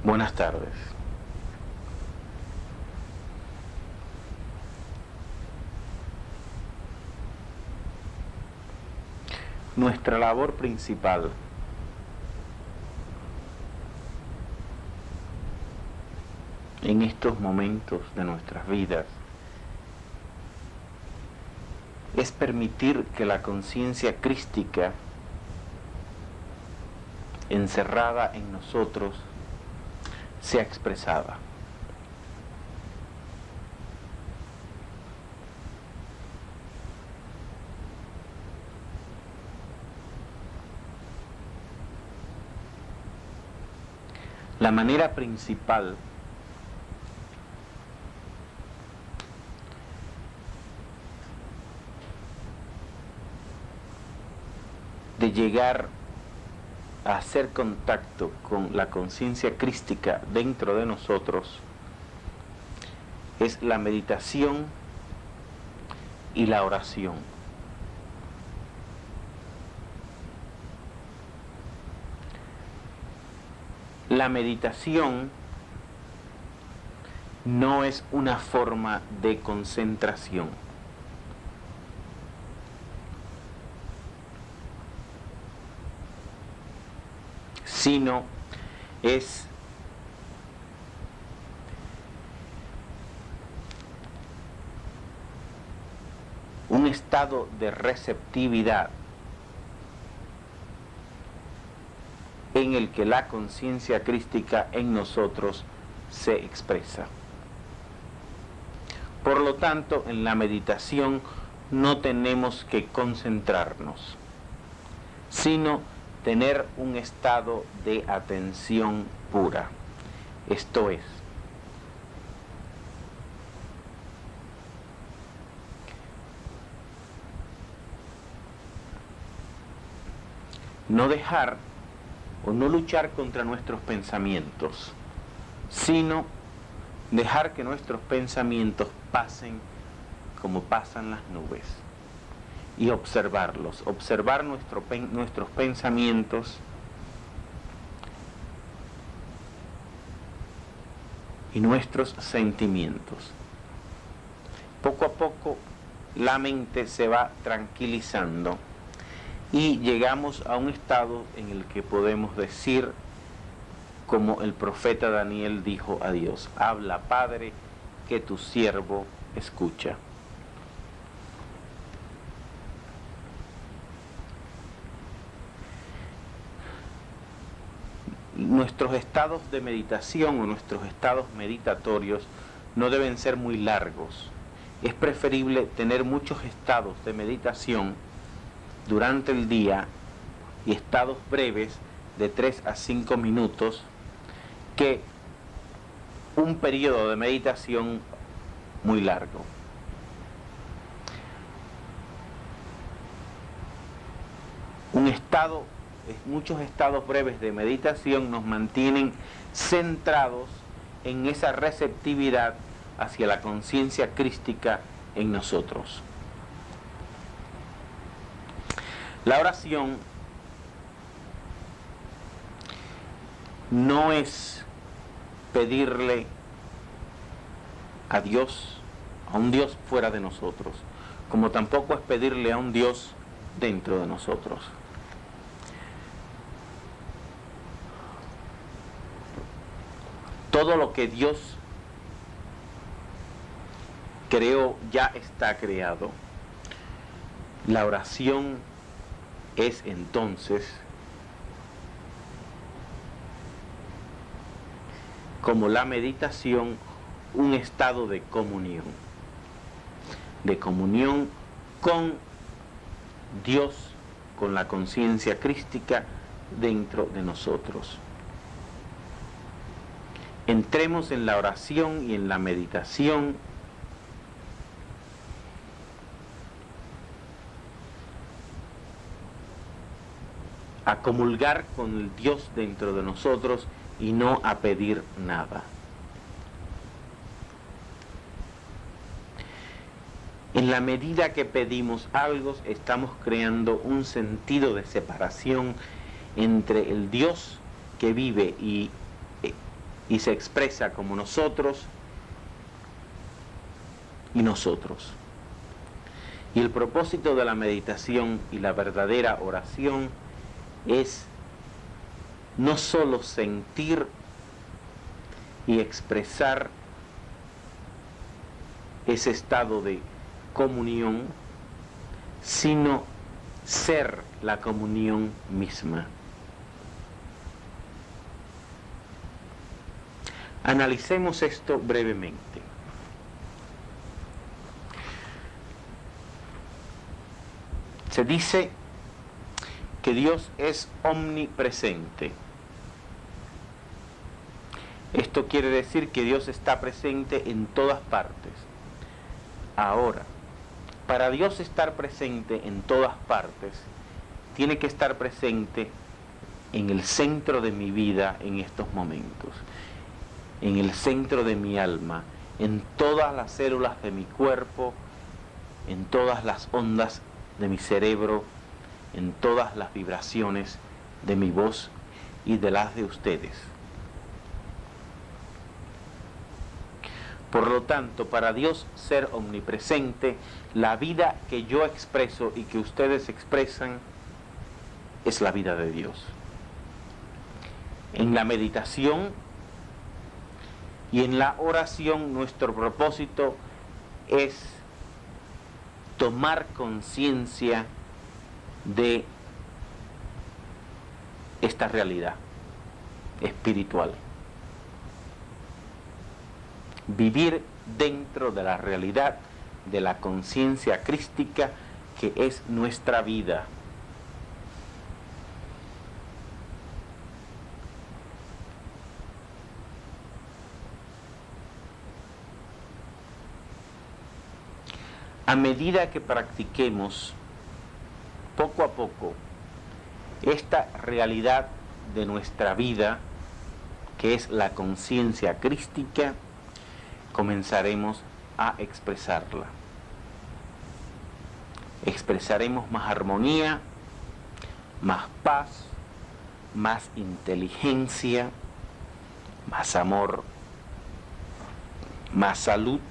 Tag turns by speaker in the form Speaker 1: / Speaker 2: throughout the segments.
Speaker 1: Buenas tardes. Nuestra labor principal en estos momentos de nuestras vidas es permitir que la conciencia crística encerrada en nosotros sea expresada. La manera principal de llegar a hacer contacto con la conciencia crística dentro de nosotros es la meditación y la oración. La meditación no es una forma de concentración. Sino es un estado de receptividad en el que la conciencia crística en nosotros se expresa. Por lo tanto, en la meditación no tenemos que concentrarnos, sino tener un estado de atención pura. Esto es, no dejar o no luchar contra nuestros pensamientos, sino dejar que nuestros pensamientos pasen como pasan las nubes y observarlos, observar nuestros pensamientos y nuestros sentimientos. Poco a poco la mente se va tranquilizando y llegamos a un estado en el que podemos decir, como el profeta Daniel dijo a Dios: habla, Padre, que tu siervo escucha. Nuestros estados de meditación o nuestros estados meditatorios no deben ser muy largos. Es preferible tener muchos estados de meditación durante el día y estados breves de 3 a 5 minutos que un periodo de meditación muy largo. Muchos estados breves de meditación nos mantienen centrados en esa receptividad hacia la conciencia crística en nosotros. La oración no es pedirle a Dios, a un Dios fuera de nosotros, como tampoco es pedirle a un Dios dentro de nosotros. Todo lo que Dios creó ya está creado. La oración es entonces, como la meditación, un estado de comunión con Dios, con la conciencia crística dentro de nosotros. Entremos en la oración y en la meditación a comulgar con el Dios dentro de nosotros y no a pedir nada. En la medida que pedimos algo, estamos creando un sentido de separación entre el Dios que vive y y se expresa como nosotros y nosotros. Y el propósito de la meditación y la verdadera oración es no solo sentir y expresar ese estado de comunión, sino ser la comunión misma. Analicemos esto brevemente. Se dice que Dios es omnipresente. Esto quiere decir que Dios está presente en todas partes. Ahora, para Dios estar presente en todas partes, tiene que estar presente en el centro de mi vida en estos momentos, en el centro de mi alma, en todas las células de mi cuerpo, en todas las ondas de mi cerebro, en todas las vibraciones de mi voz y de las de ustedes. Por lo tanto, para Dios ser omnipresente, la vida que yo expreso y que ustedes expresan es la vida de Dios. En la meditación y en la oración, nuestro propósito es tomar conciencia de esta realidad espiritual. Vivir dentro de la realidad de la conciencia crística que es nuestra vida. A medida que practiquemos poco a poco esta realidad de nuestra vida, que es la conciencia crística, comenzaremos a expresarla. Expresaremos más armonía, más paz, más inteligencia, más amor, más salud.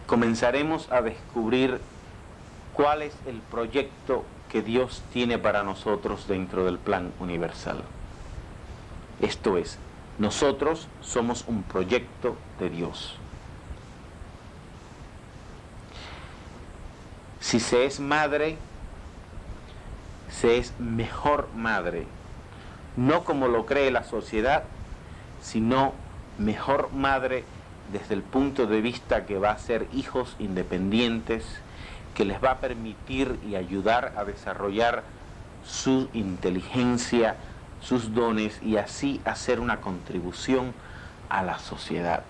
Speaker 1: Comenzaremos a descubrir cuál es el proyecto que Dios tiene para nosotros dentro del plan universal. Esto es, nosotros somos un proyecto de Dios. Si se es madre, se es mejor madre, no como lo cree la sociedad, sino mejor madre desde el punto de vista que va a ser hijos independientes, que les va a permitir y ayudar a desarrollar su inteligencia, sus dones y así hacer una contribución a la sociedad.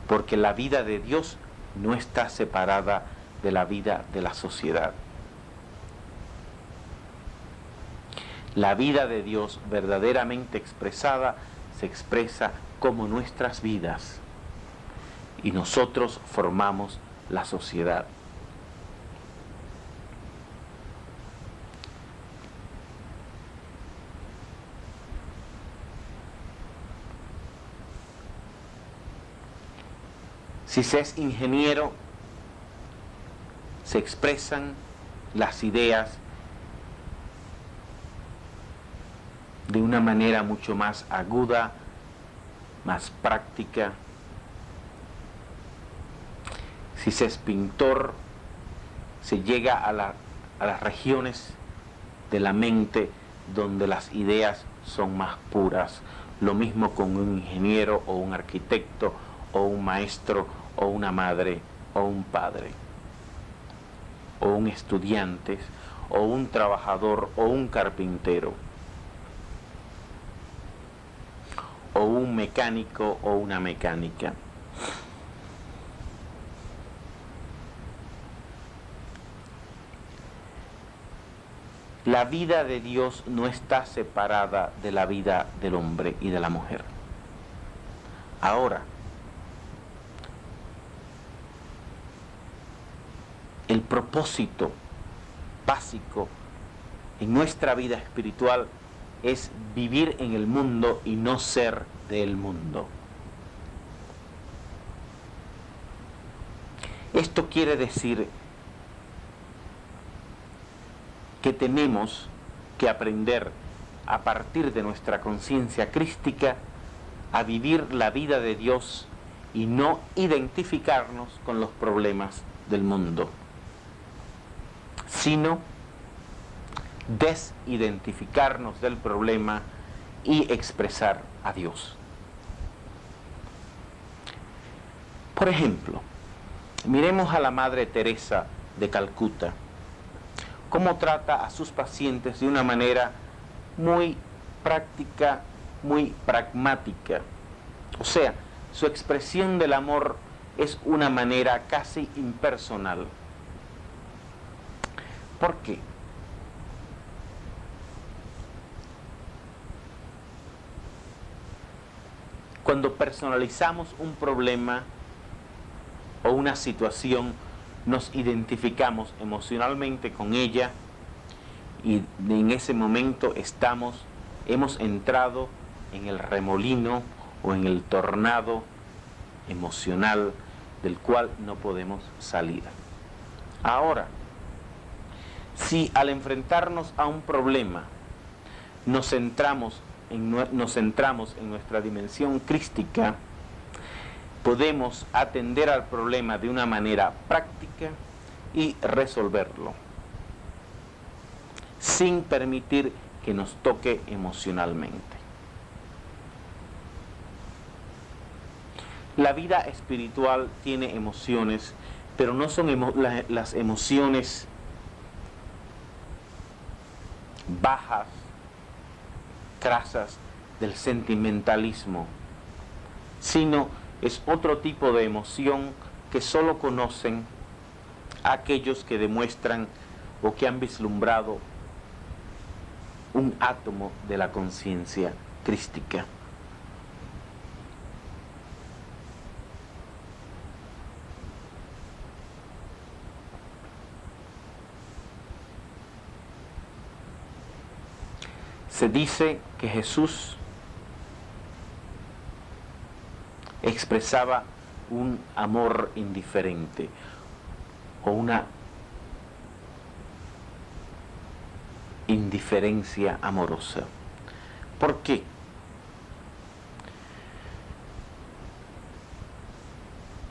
Speaker 1: Porque la vida de Dios no está separada de la vida de la sociedad. La vida de Dios verdaderamente expresada se expresa como nuestras vidas y nosotros formamos la sociedad. Si se es ingeniero, se expresan las ideas de una manera mucho más aguda, más práctica. Si se es pintor, se llega a las regiones de la mente donde las ideas son más puras. Lo mismo con un ingeniero o un arquitecto o un maestro o una madre o un padre o un estudiante o un trabajador o un carpintero o un mecánico o una mecánica. La vida de Dios no está separada de la vida del hombre y de la mujer. Ahora, el propósito básico en nuestra vida espiritual es vivir en el mundo y no ser del mundo. Esto quiere decir que tenemos que aprender a partir de nuestra conciencia crística a vivir la vida de Dios y no identificarnos con los problemas del mundo, sino desidentificarnos del problema y expresar a Dios. Por ejemplo, miremos a la Madre Teresa de Calcuta, cómo trata a sus pacientes de una manera muy práctica, muy pragmática. O sea, su expresión del amor es una manera casi impersonal. ¿Por qué? Cuando personalizamos un problema o una situación, nos identificamos emocionalmente con ella y en ese momento hemos entrado en el remolino o en el tornado emocional del cual no podemos salir. Ahora, si al enfrentarnos a un problema nos centramos en nuestra dimensión crística, podemos atender al problema de una manera práctica y resolverlo, sin permitir que nos toque emocionalmente. La vida espiritual tiene emociones, pero no son las emociones bajas, crasas del sentimentalismo, sino es otro tipo de emoción que solo conocen aquellos que demuestran o que han vislumbrado un átomo de la conciencia crística. Se dice que Jesús expresaba un amor indiferente o una indiferencia amorosa. ¿Por qué?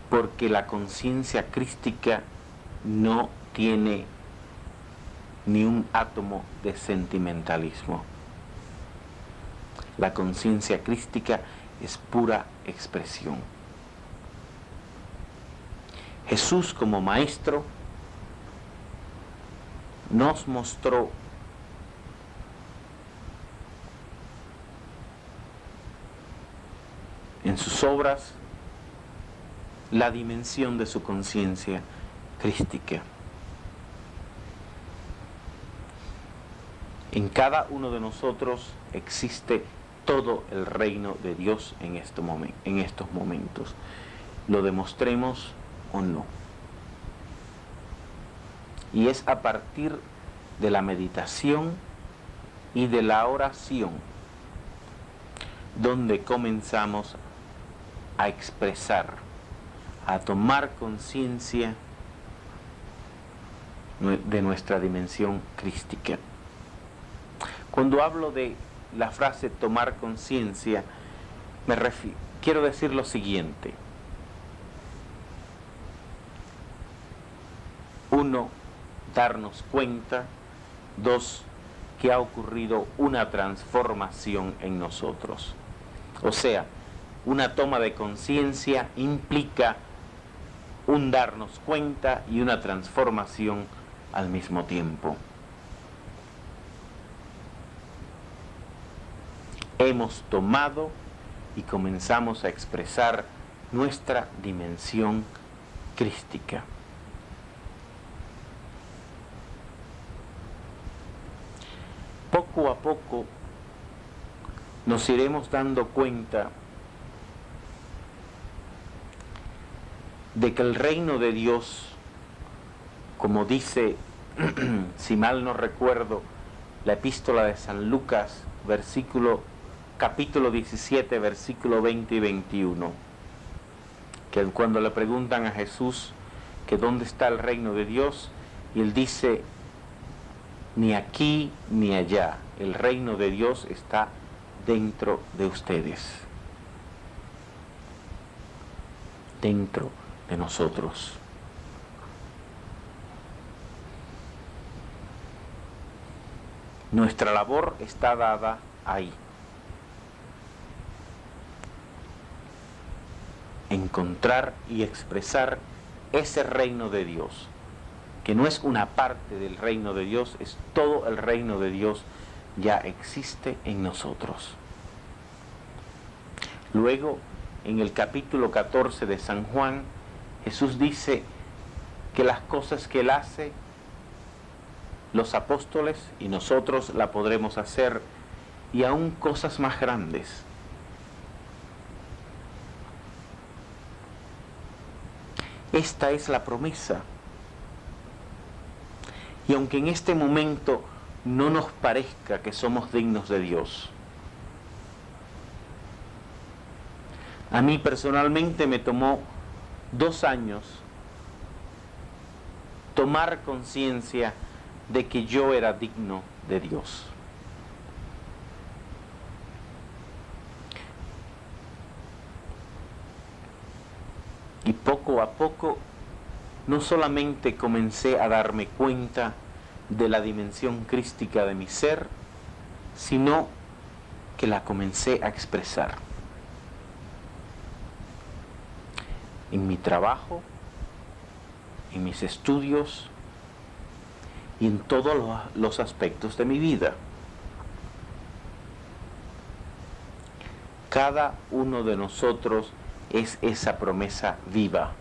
Speaker 1: Porque la conciencia crística no tiene ni un átomo de sentimentalismo. La conciencia crística es pura expresión. Jesús, como maestro, nos mostró en sus obras la dimensión de su conciencia crística. En cada uno de nosotros existe todo el reino de Dios en estos momentos. Lo demostremos o no. Y es a partir de la meditación y de la oración donde comenzamos a expresar, a tomar conciencia de nuestra dimensión crística. Cuando hablo de la frase tomar conciencia, quiero decir lo siguiente. 1, darnos cuenta. 2, que ha ocurrido una transformación en nosotros. O sea, una toma de conciencia implica un darnos cuenta y una transformación al mismo tiempo. Hemos tomado y comenzamos a expresar nuestra dimensión crística. Poco a poco nos iremos dando cuenta de que el reino de Dios, como dice, si mal no recuerdo, la epístola de San Lucas capítulo 17, versículo 20 y 21, que cuando le preguntan a Jesús que dónde está el reino de Dios, y él dice, ni aquí ni allá, el reino de Dios está dentro de ustedes, dentro de nosotros. Nuestra labor está dada ahí. Encontrar y expresar ese reino de Dios, que no es una parte del reino de Dios, es todo el reino de Dios ya existe en nosotros. Luego, en el capítulo 14 de San Juan, Jesús dice que las cosas que Él hace, los apóstoles y nosotros la podremos hacer, y aún cosas más grandes. Esta es la promesa. Y aunque en este momento no nos parezca que somos dignos de Dios, a mí personalmente me tomó 2 años tomar conciencia de que yo era digno de Dios. Y poco a poco, no solamente comencé a darme cuenta de la dimensión crística de mi ser, sino que la comencé a expresar. En mi trabajo, en mis estudios y en todos los aspectos de mi vida. Cada uno de nosotros es esa promesa viva.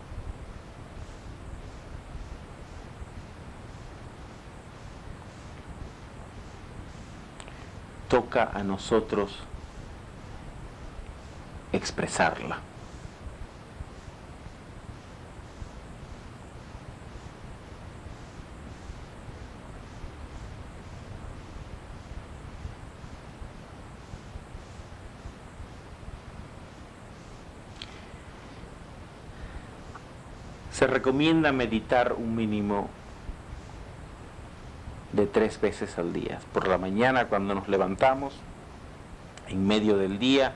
Speaker 1: Toca a nosotros expresarla. Se recomienda meditar un mínimo de 3 veces al día. Por la mañana cuando nos levantamos, en medio del día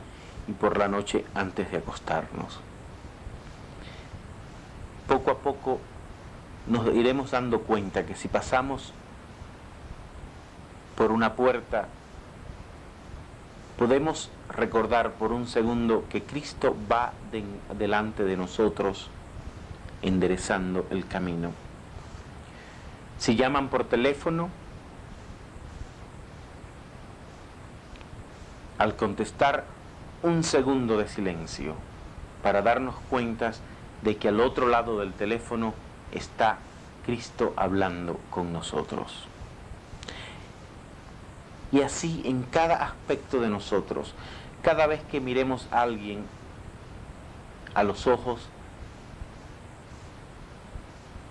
Speaker 1: y por la noche antes de acostarnos. Poco a poco nos iremos dando cuenta que si pasamos por una puerta, podemos recordar por un segundo que Cristo va delante de nosotros, enderezando el camino. Si llaman por teléfono, al contestar, un segundo de silencio para darnos cuenta de que al otro lado del teléfono está Cristo hablando con nosotros. Y así en cada aspecto de nosotros, cada vez que miremos a alguien a los ojos,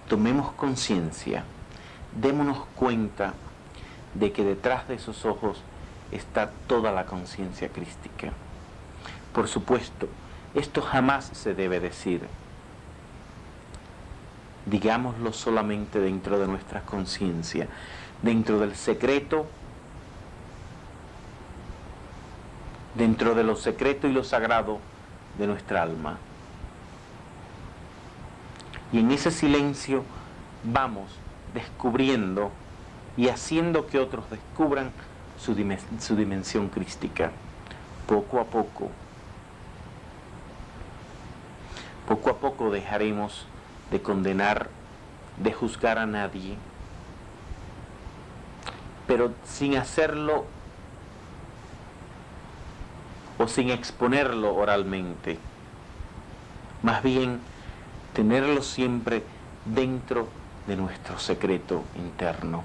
Speaker 1: tomemos conciencia, démonos cuenta de que detrás de esos ojos está toda la conciencia crística. Por supuesto, esto jamás se debe decir. Digámoslo solamente dentro de nuestra conciencia, dentro del secreto, dentro de lo secreto y lo sagrado de nuestra alma. Y en ese silencio vamos descubriendo y haciendo que otros descubran su dimensión crística. Poco a poco. Poco a poco dejaremos de condenar, de juzgar a nadie, pero sin hacerlo o sin exponerlo oralmente. Más bien, tenerlo siempre dentro de nuestro secreto interno,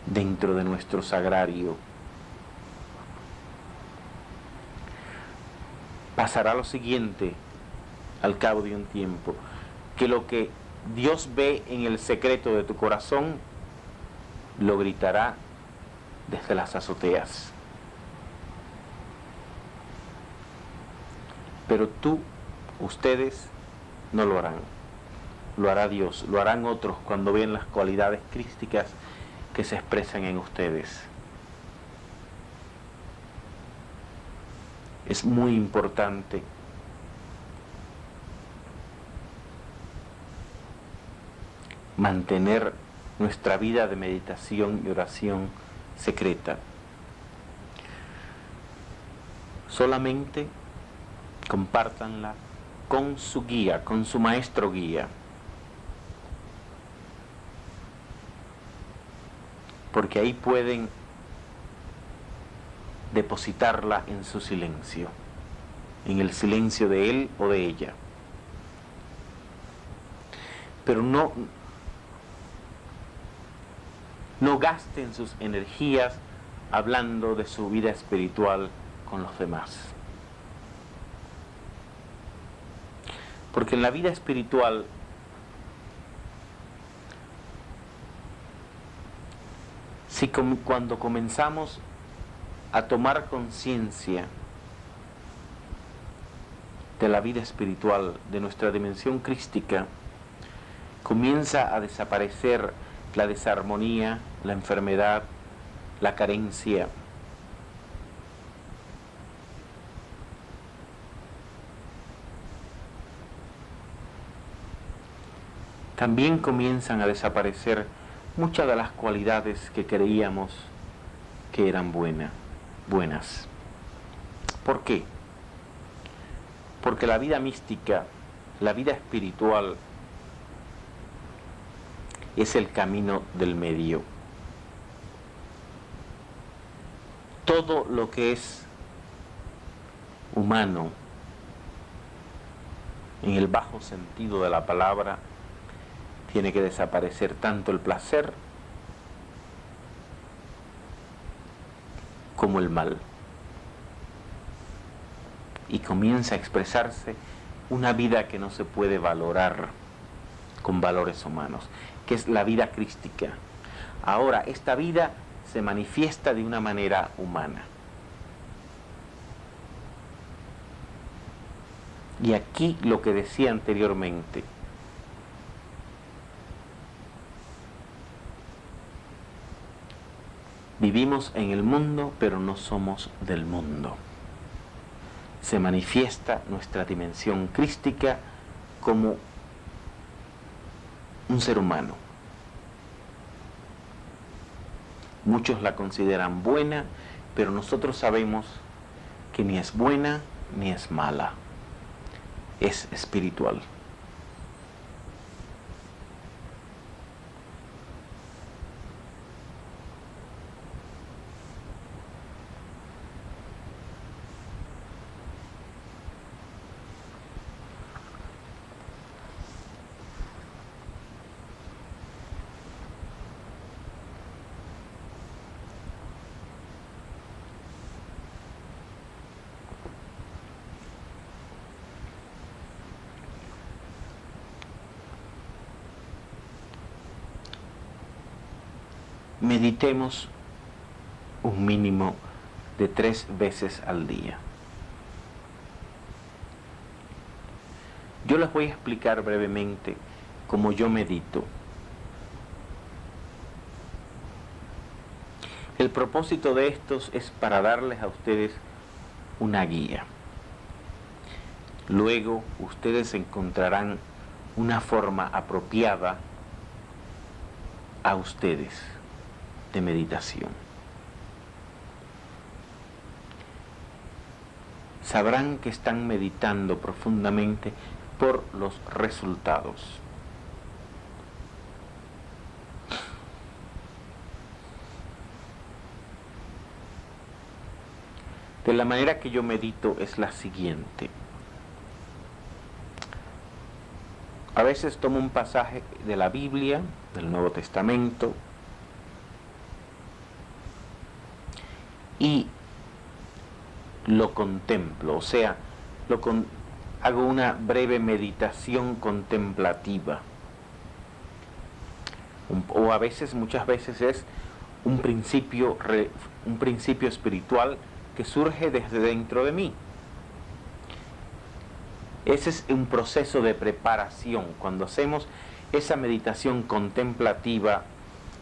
Speaker 1: dentro de nuestro sagrario. Pasará lo siguiente al cabo de un tiempo, que lo que Dios ve en el secreto de tu corazón lo gritará desde las azoteas. Pero ustedes no lo harán. Lo hará Dios, lo harán otros cuando vean las cualidades crísticas que se expresan en ustedes. Es muy importante mantener nuestra vida de meditación y oración secreta. Solamente compártanla con su guía, con su maestro guía. Porque ahí pueden depositarla en su silencio, en el silencio de él o de ella. Pero no gasten sus energías hablando de su vida espiritual con los demás. Porque en la vida espiritual cuando comenzamos a tomar conciencia de la vida espiritual, de nuestra dimensión crística, comienza a desaparecer la desarmonía, la enfermedad, la carencia. También comienzan a desaparecer muchas de las cualidades que creíamos que eran buenas. ¿Por qué? Porque la vida mística, la vida espiritual, es el camino del medio. Todo lo que es humano, en el bajo sentido de la palabra, tiene que desaparecer, tanto el placer como el mal. Y comienza a expresarse una vida que no se puede valorar con valores humanos, que es la vida crística. Ahora, esta vida se manifiesta de una manera humana. Y aquí lo que decía anteriormente, vivimos en el mundo, pero no somos del mundo. Se manifiesta nuestra dimensión crística como un ser humano. Muchos la consideran buena, pero nosotros sabemos que ni es buena ni es mala. Es espiritual. Meditemos un mínimo de 3 veces al día. Yo les voy a explicar brevemente cómo yo medito. El propósito de estos es para darles a ustedes una guía. Luego ustedes encontrarán una forma apropiada a ustedes de meditación. Sabrán que están meditando profundamente por los resultados. De la manera que yo medito es la siguiente. A veces tomo un pasaje de la Biblia, del Nuevo Testamento, y lo contemplo, o sea, hago una breve meditación contemplativa. O a veces, muchas veces es un principio espiritual que surge desde dentro de mí. Ese es un proceso de preparación. Cuando hacemos esa meditación contemplativa,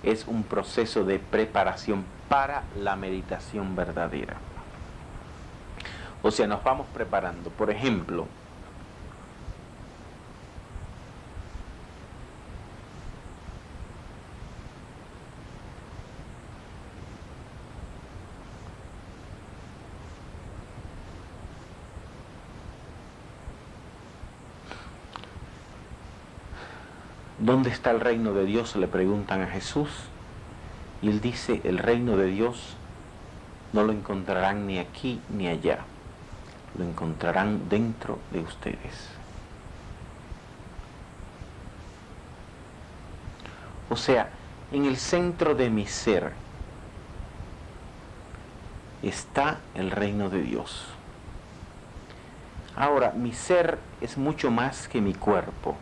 Speaker 1: es un proceso de preparación para la meditación verdadera. O sea, nos vamos preparando. Por ejemplo, ¿dónde está el reino de Dios?, le preguntan a Jesús. Y él dice, el reino de Dios no lo encontrarán ni aquí ni allá. Lo encontrarán dentro de ustedes. O sea, en el centro de mi ser está el reino de Dios. Ahora, mi ser es mucho más que mi cuerpo.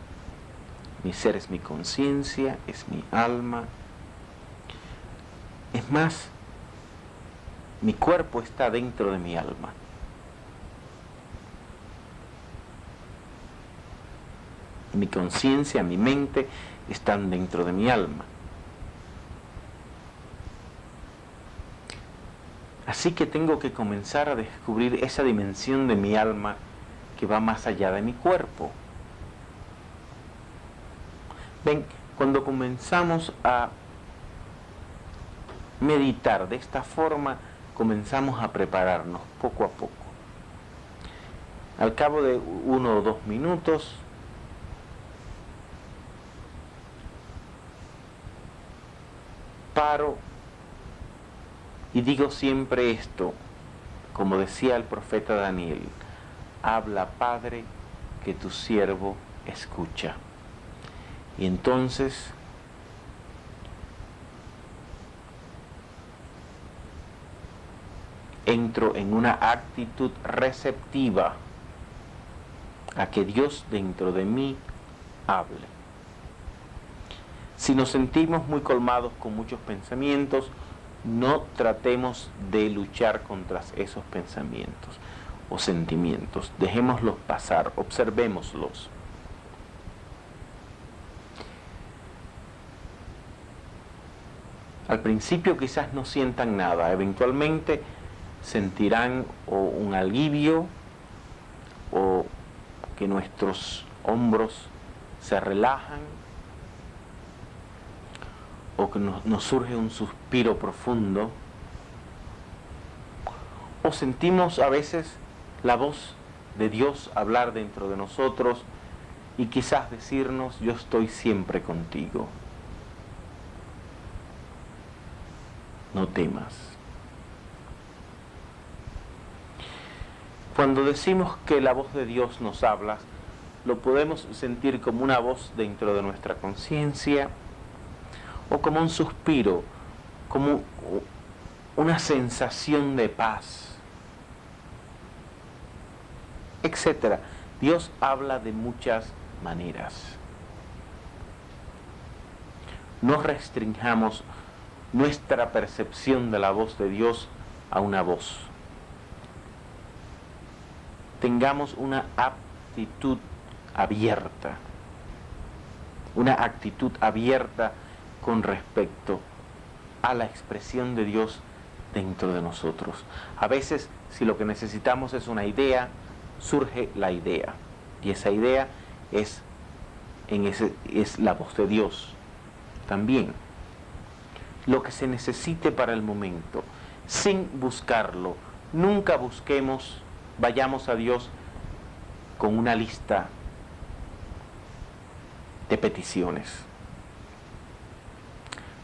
Speaker 1: Mi ser es mi conciencia, es mi alma. Es más, mi cuerpo está dentro de mi alma. Mi conciencia, mi mente están dentro de mi alma. Así que tengo que comenzar a descubrir esa dimensión de mi alma que va más allá de mi cuerpo. Ven, cuando comenzamos a meditar de esta forma, comenzamos a prepararnos poco a poco. Al cabo de 1 o 2 minutos, paro y digo siempre esto, como decía el profeta Daniel: habla, Padre, que tu siervo escucha. Y entonces entro en una actitud receptiva a que Dios dentro de mí hable. Si nos sentimos muy colmados con muchos pensamientos, no tratemos de luchar contra esos pensamientos o sentimientos. Dejémoslos pasar, observémoslos. Al principio quizás no sientan nada, eventualmente sentirán o un alivio o que nuestros hombros se relajan o que nos surge un suspiro profundo, o sentimos a veces la voz de Dios hablar dentro de nosotros y quizás decirnos: yo estoy siempre contigo, no temas. Cuando decimos que la voz de Dios nos habla, lo podemos sentir como una voz dentro de nuestra conciencia, o como un suspiro, como una sensación de paz, etc. Dios habla de muchas maneras. No restringamos nuestra percepción de la voz de Dios a una voz. Tengamos una actitud abierta con respecto a la expresión de Dios dentro de nosotros. A veces, si lo que necesitamos es una idea, surge la idea, y esa idea es la voz de Dios también. Lo que se necesite para el momento, sin buscarlo. Nunca vayamos a Dios con una lista de peticiones.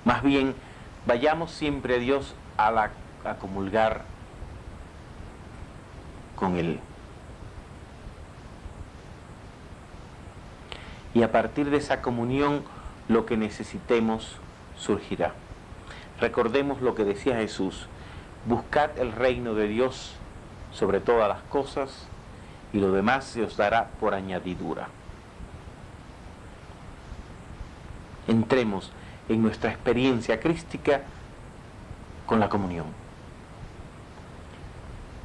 Speaker 1: Más bien, vayamos siempre a Dios a comulgar con Él. Y a partir de esa comunión, lo que necesitemos surgirá. Recordemos lo que decía Jesús: buscad el reino de Dios sobre todas las cosas, y lo demás se os dará por añadidura. Entremos en nuestra experiencia crística con la comunión.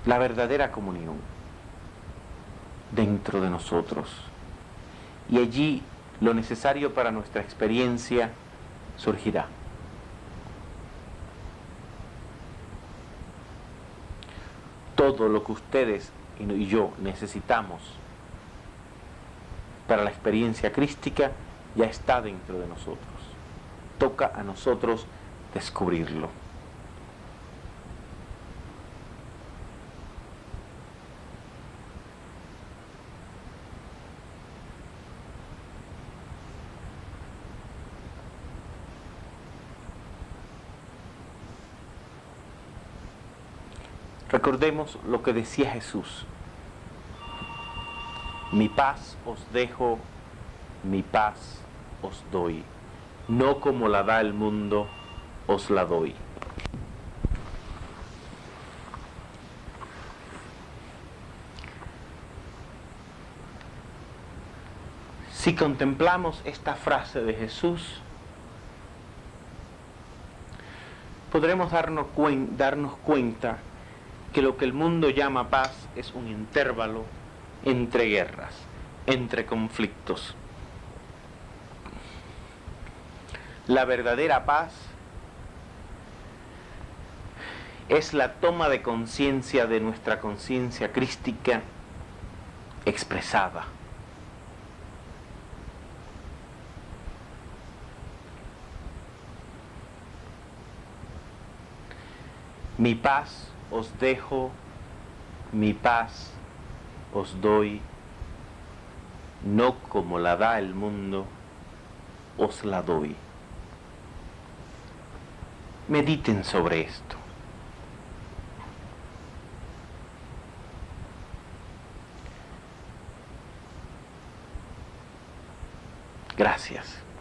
Speaker 1: La verdadera comunión dentro de nosotros. Y allí lo necesario para nuestra experiencia surgirá. Todo lo que ustedes y yo necesitamos para la experiencia crística ya está dentro de nosotros. Toca a nosotros descubrirlo. Recordemos lo que decía Jesús. Mi paz os dejo, mi paz os doy. No como la da el mundo, os la doy. Si contemplamos esta frase de Jesús, podremos darnos cuenta que lo que el mundo llama paz es un intervalo entre guerras, entre conflictos. La verdadera paz es la toma de conciencia de nuestra conciencia crística expresada. Mi paz os dejo, mi paz os doy, no como la da el mundo, os la doy. Mediten sobre esto. Gracias.